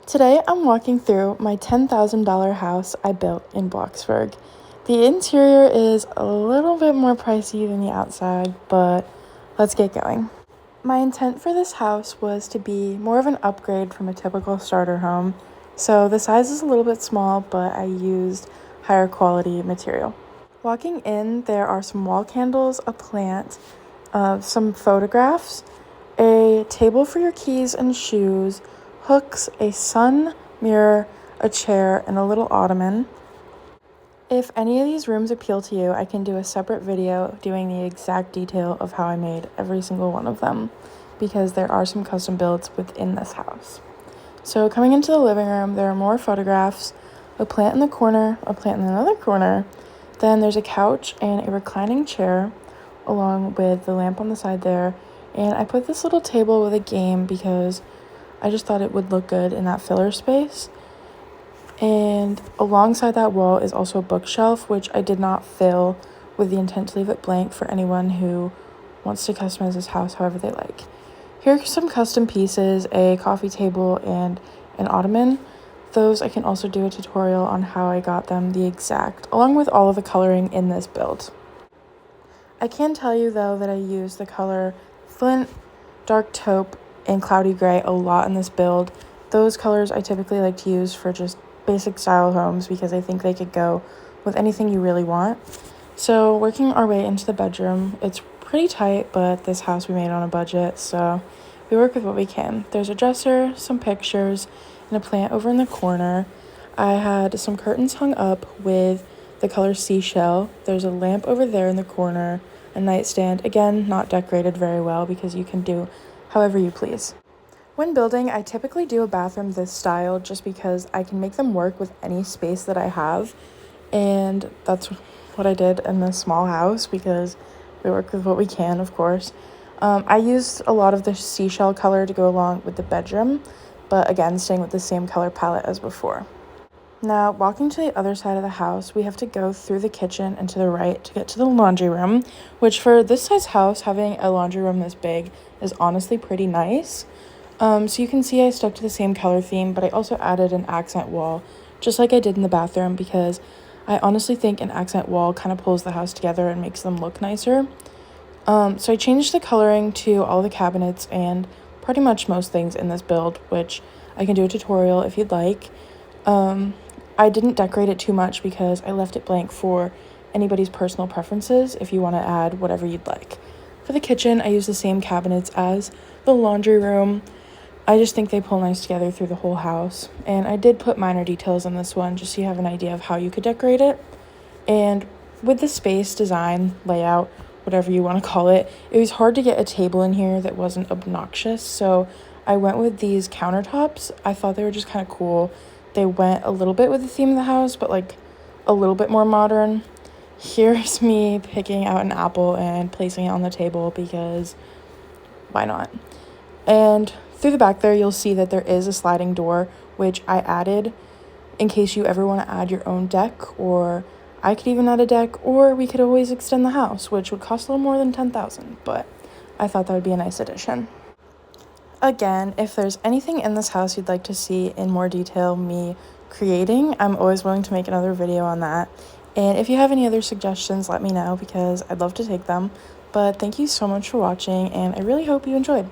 Today I'm walking through my $10,000 house I built in Bloxburg. The interior is a little bit more pricey than the outside, but let's get going. My intent for this house was to be more of an upgrade from a typical starter home, so the size is a little bit small, but I used higher quality material. Walking in, there are some wall candles, a plant, some photographs, a table for your keys and shoes, hooks, a sun, mirror, a chair, and a little ottoman. If any of these rooms appeal to you, I can do a separate video doing the exact detail of how I made every single one of them, because there are some custom builds within this house. So coming into the living room, there are more photographs, a plant in the corner, a plant in another corner, then there's a couch and a reclining chair, along with the lamp on the side there, and I put this little table with a game because I just thought it would look good in that filler space. And alongside that wall is also a bookshelf, which I did not fill with the intent to leave it blank for anyone who wants to customize this house however they like. Here are some custom pieces, a coffee table and an ottoman. Those I can also do a tutorial on how I got them the exact, along with all of the coloring in this build. I can tell you though that I used the color Flint, Dark Taupe, and Cloudy Gray a lot in this build. Those colors I typically like to use for just basic style homes because I think they could go with anything you really want. So working our way into the bedroom, it's pretty tight, but this house we made on a budget, so we work with what we can. There's a dresser, some pictures, and a plant over in the corner. I had some curtains hung up with the color seashell. There's a lamp over there in the corner, a nightstand, again not decorated very well because you can do however you please. When building, I typically do a bathroom this style just because I can make them work with any space that I have, and that's what I did in this small house because we work with what we can, of course. I used a lot of the seashell color to go along with the bedroom, but again, staying with the same color palette as before. Now, walking to the other side of the house, we have to go through the kitchen and to the right to get to the laundry room, which for this size house, having a laundry room this big is honestly pretty nice. So you can see I stuck to the same color theme, but I also added an accent wall, just like I did in the bathroom, because I honestly think an accent wall kind of pulls the house together and makes them look nicer. So I changed the coloring to all the cabinets and pretty much most things in this build, which I can do a tutorial if you'd like. I didn't decorate it too much because I left it blank for anybody's personal preferences if you want to add whatever you'd like. For the kitchen, I used the same cabinets as the laundry room. I just think they pull nice together through the whole house. And I did put minor details in this one just so you have an idea of how you could decorate it. And with the space, design, layout, whatever you want to call it, it was hard to get a table in here that wasn't obnoxious. So I went with these countertops. I thought they were just kind of cool. They went a little bit with the theme of the house, but like a little bit more modern. Here's me picking out an apple and placing it on the table because why not? And through the back there, you'll see that there is a sliding door, which I added in case you ever want to add your own deck, or I could even add a deck, or we could always extend the house, which would cost a little more than $10,000, but I thought that would be a nice addition. Again, if there's anything in this house you'd like to see in more detail me creating, I'm always willing to make another video on that. And if you have any other suggestions, let me know because I'd love to take them. But thank you so much for watching, and I really hope you enjoyed.